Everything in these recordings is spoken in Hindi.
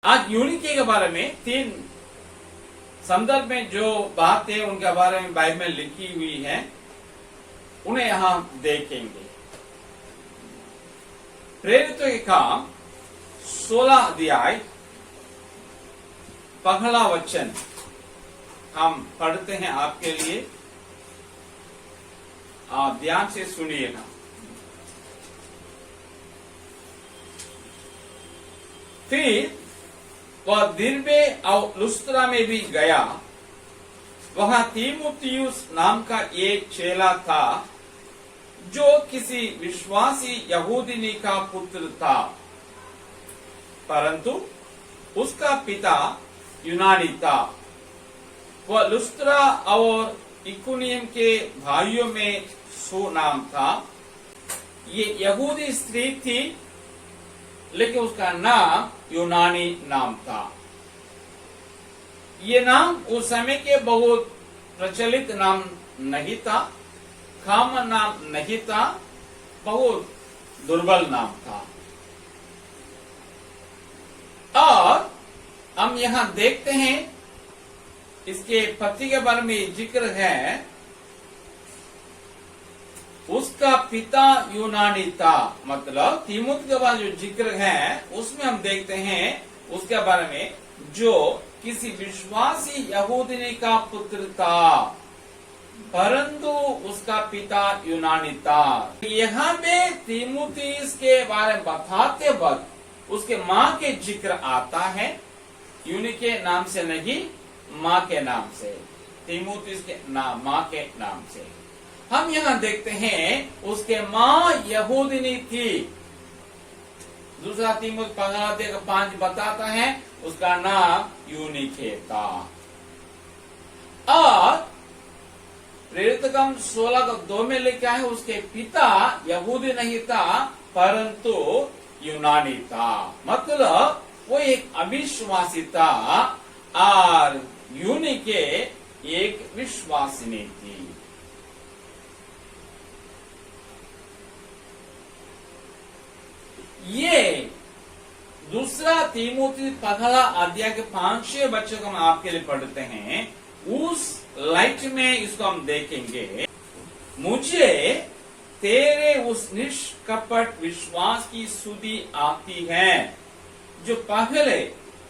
आज यूनिटी के बारे में 3 संदर्भ में जो बातें उनके बारे में बाइबल में लिखी हुई है उन्हें यहां देखेंगे। प्रेरितों के काम 16 अध्याय पहला वचन हम पढ़ते हैं आपके लिए, आप ध्यान से सुनिएगा। फिर वह दिरबे और लुस्त्रा में भी गया। वहां तीमुथियुस नाम का एक चेला था जो किसी विश्वासी यहूदिनी का पुत्र था, परंतु उसका पिता यूनानी था। वह लुस्त्रा और इकुनियम के भाइयों में सो नाम था। ये यहूदी स्त्री थी, लेकिन उसका नाम यूनानी नाम था। ये नाम उस समय के बहुत प्रचलित नाम नहीं था, कॉमन नाम नहीं था, बहुत दुर्बल नाम था। और हम यहां देखते हैं इसके पति के बारे में जिक्र है, उसका पिता यूनानी था। मतलब तीमुथ के बाद जो जिक्र है उसमें हम देखते हैं उसके बारे में जो किसी विश्वासी यहूदिनी का पुत्र था, परंतु उसका पिता यूनानी था। यहाँ पे तीमुथियुस के बारे में बताते वक्त उसके माँ के जिक्र आता है, यूनी के नाम से नहीं, माँ के नाम से, तीमुथियुस के नाम, माँ के नाम से। हम यहाँ देखते हैं उसके माँ यहूदिनी थी। दूसरा तीमुथ 5 बताता है उसका नाम यूनिके था। और प्रेरितकम 16:2 में लिखा है उसके पिता यहूदी नहीं था, परंतु यूनानी था। मतलब वो एक अविश्वासी था और यूनिके एक विश्वासिनी थी। ये दूसरा तीमुथी पहला अध्याय के 5 बच्चों को हम आपके लिए पढ़ते हैं। उस लाइट में इसको हम देखेंगे। मुझे तेरे उस निष्कपट विश्वास की सुधि आती है जो पहले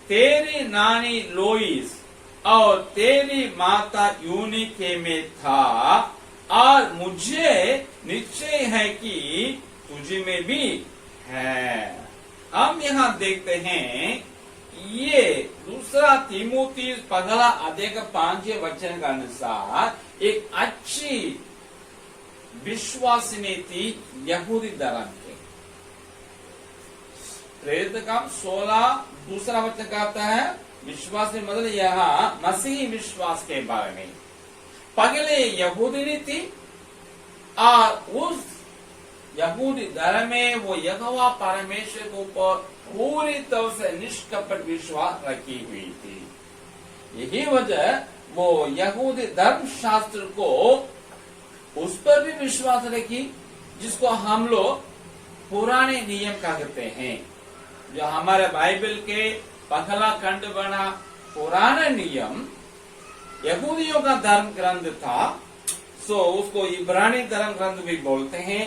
तेरी नानी लोइस और तेरी माता यूनिके में था, और मुझे निश्चय है कि तुझे में भी है। हम यहाँ देखते हैं ये दूसरा तीमुथियुस पहला अध्याय का 5 वचन का अनुसार एक अच्छी विश्वासिनी थी यहूदी धर्म के। प्रेरितकम 16 दूसरा वचन कहता है विश्वास में, मतलब यहाँ मसीही विश्वास के बारे में। पहले यहूदिनी थी और उस यहूदी धर्म में वो यहोवा परमेश्वर के ऊपर पूरी तरह से निष्कपट विश्वास रखी हुई थी। यही वजह वो यहूदी धर्म शास्त्र को उस पर भी विश्वास रखी जिसको हम लोग पुराने नियम कहते हैं। जो हमारे बाइबल के पहला खंड बना पुराना नियम यहूदियों का धर्म ग्रंथ था, सो उसको इब्रानी धर्म ग्रंथ भी बोलते हैं।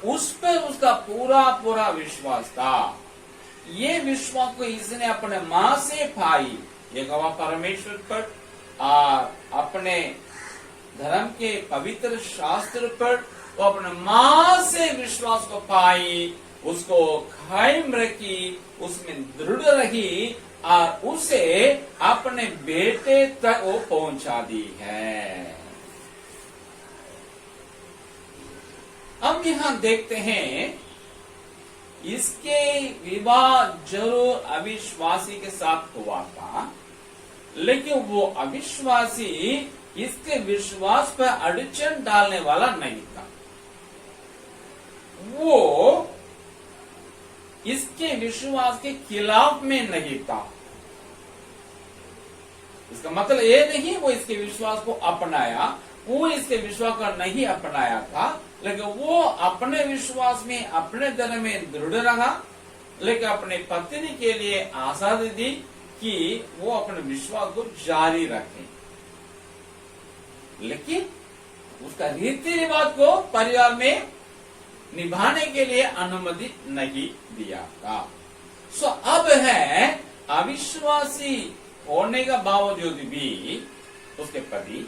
उस पर उसका पूरा विश्वास था। ये विश्वास को इसने अपने माँ से पाई, यहोवा परमेश्वर पर, और अपने धर्म के पवित्र शास्त्र पर वो अपने माँ से विश्वास को पाई, उसको कायम रखी, उसमें दृढ़ रही और उसे अपने बेटे तक वो पहुंचा दी है। हम यहाँ देखते हैं इसके विवाह जरूर अविश्वासी के साथ हुआ था, लेकिन वो अविश्वासी इसके विश्वास पर अड़चन डालने वाला नहीं था। वो इसके विश्वास के खिलाफ में नहीं था। इसका मतलब ये नहीं वो इसके विश्वास को अपनाया, वो इसके विश्वास को नहीं अपनाया था, लेकिन वो अपने विश्वास में, अपने धर्म में दृढ़ रहा लेकिन अपने पत्नी के लिए आजादी दी कि वो अपने विश्वास को जारी रखें, लेकिन उसका रीति रिवाज को परिवार में निभाने के लिए अनुमति नहीं दिया था। सो अब है अविश्वासी होने का बावजूद भी उसके पति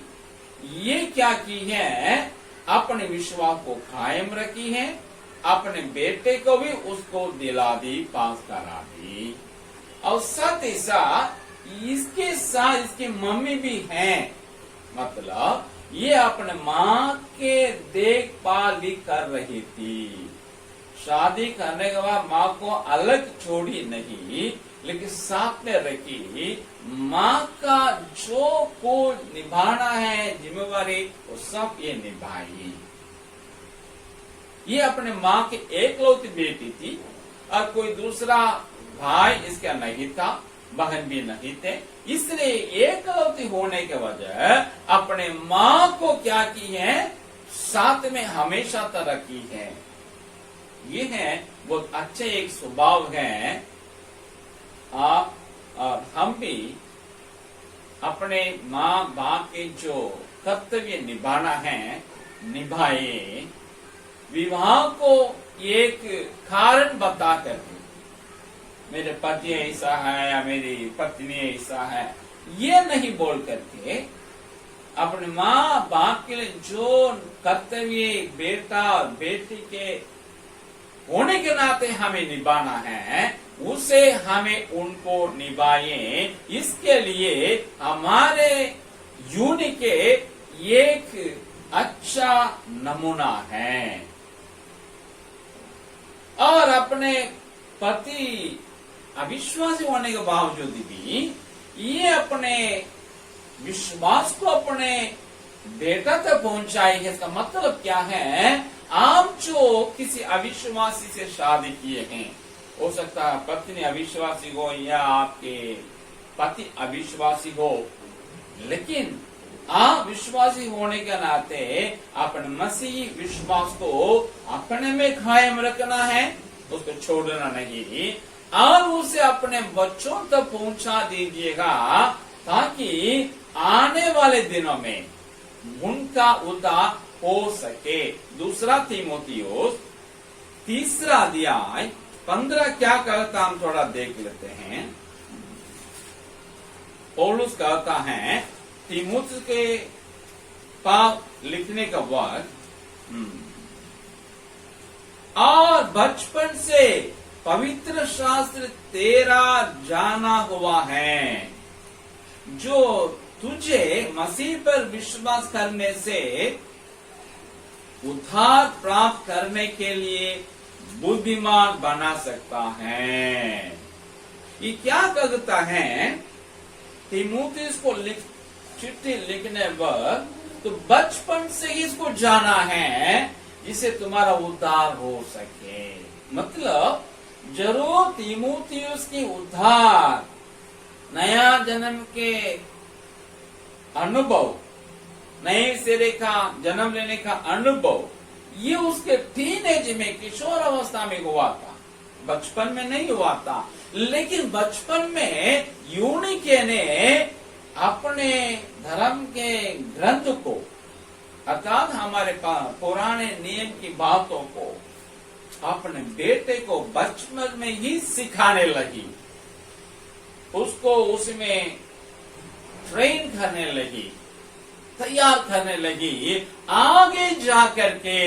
ये क्या की है, अपने विश्वास को कायम रखी है, अपने बेटे को भी उसको दिला दी, पास करा दी, और साथ ही साथ इसके साथ इसकी मम्मी भी हैं, मतलब ये अपने माँ के देखभाल भी कर रही थी। शादी करने के बाद माँ को अलग छोड़ी नहीं, लेकिन साथ में रखी, माँ का जो को निभाना है जिम्मेवारी वो सब ये निभाई। ये अपने माँ की एकलौती बेटी थी और कोई दूसरा भाई इसका नहीं था, बहन भी नहीं थे, इसलिए एकलौती होने के वजह अपने माँ को क्या की है, साथ में हमेशा तरह की है। ये है बहुत अच्छे एक स्वभाव है। आप और हम भी अपने माँ बाप के जो कर्तव्य निभाना है निभाए। विवाह को एक कारण बता करके मेरे पति ऐसा है या मेरी पत्नी ऐसा है ये नहीं बोल करके अपने माँ बाप के लिए जो कर्तव्य बेटा और बेटी के होने के नाते हमें निभाना है उसे हमें उनको निभाए। इसके लिए हमारे यूनि के एक अच्छा नमूना है। और अपने पति अविश्वासी होने के बावजूद भी ये अपने विश्वास को अपने बेटा तक पहुंचाई है। इसका मतलब क्या है, आप जो किसी अविश्वासी से शादी किए हैं, हो सकता है पत्नी अविश्वासी हो या आपके पति अविश्वासी हो, लेकिन आप विश्वासी होने के नाते अपने मसीह विश्वास को अपने में कायम रखना है, उसको छोड़ना नहीं, और उसे अपने बच्चों तक पहुंचा दीजिएगा ताकि आने वाले दिनों में उनका उद्धार हो सके। दूसरा तीमुथियुस 3 अध्याय 15 क्या कहता हम थोड़ा देख लेते हैं। पौलुस कहता है तीमुथियुस के पास लिखने का वक्त, और बचपन से पवित्र शास्त्र तेरा जाना हुआ है, जो तुझे मसीह पर विश्वास करने से उद्धार प्राप्त करने के लिए बुद्धिमान बना सकता है। ये क्या कहता है, तीमुथियुस को चिट्ठी लिखने वक्त तो बचपन से इसको जाना है जिससे तुम्हारा उद्धार हो सके। मतलब जरूर तीमुथियुस की उद्धार, नया जन्म के अनुभव, नए सिरे का जन्म लेने का अनुभव, ये उसके टीनेज में, किशोर अवस्था में हुआ था, बचपन में नहीं हुआ था। लेकिन बचपन में यूनिके ने अपने धर्म के ग्रंथ को, अर्थात हमारे पुराने नियम की बातों को अपने बेटे को बचपन में ही सिखाने लगी, उसको उसमें ट्रेन करने लगी, तैयार करने लगी। आगे जाकर के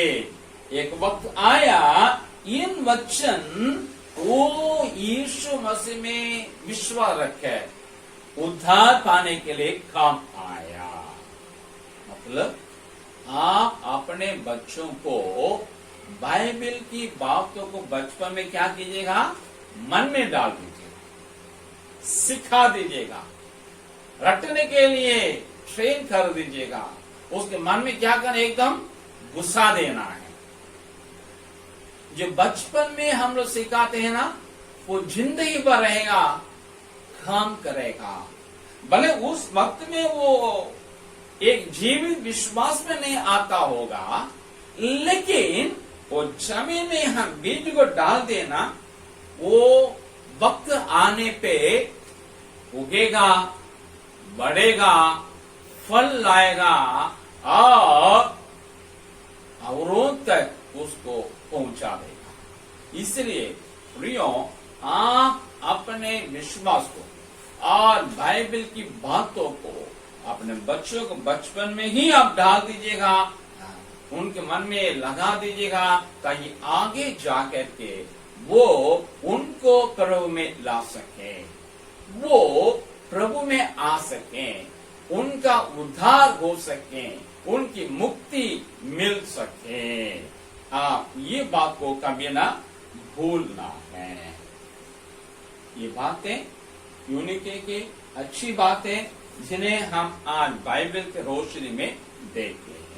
एक वक्त आया, इन वचन वो यीशु मसीह में विश्वास रखे उद्धार पाने के लिए काम आया। मतलब आप अपने बच्चों को बाइबल की बातों को बचपन में क्या कीजिएगा, मन में डाल दीजिएगा, सिखा दीजिएगा, रटने के लिए ट्रेन कर दीजिएगा। उसके मन में क्या करना, एकदम गुस्सा देना है। जो बचपन में हम लोग सिखाते हैं ना, वो जिंदगी भर रहेगा, काम करेगा। भले उस वक्त में वो एक जीवित विश्वास में नहीं आता होगा, लेकिन वो जमीन में हम बीज को डाल देना, वो वक्त आने पे उगेगा, बढ़ेगा, फल लाएगा और औरों तक उसको पहुंचा देगा। इसलिए प्रियो, आप अपने विश्वास को और बाइबल की बातों को अपने बच्चों को बचपन में ही आप डाल दीजिएगा, उनके मन में लगा दीजिएगा, ताकि आगे जाकर के वो उनको प्रभु में ला सके, वो प्रभु में आ सके, उनका उद्धार हो सके, उनकी मुक्ति मिल सके। आप ये बात को कभी ना भूलना है। ये बातें यूनिटी की अच्छी बातें जिन्हें हम आज बाइबल के रोशनी में देखते हैं।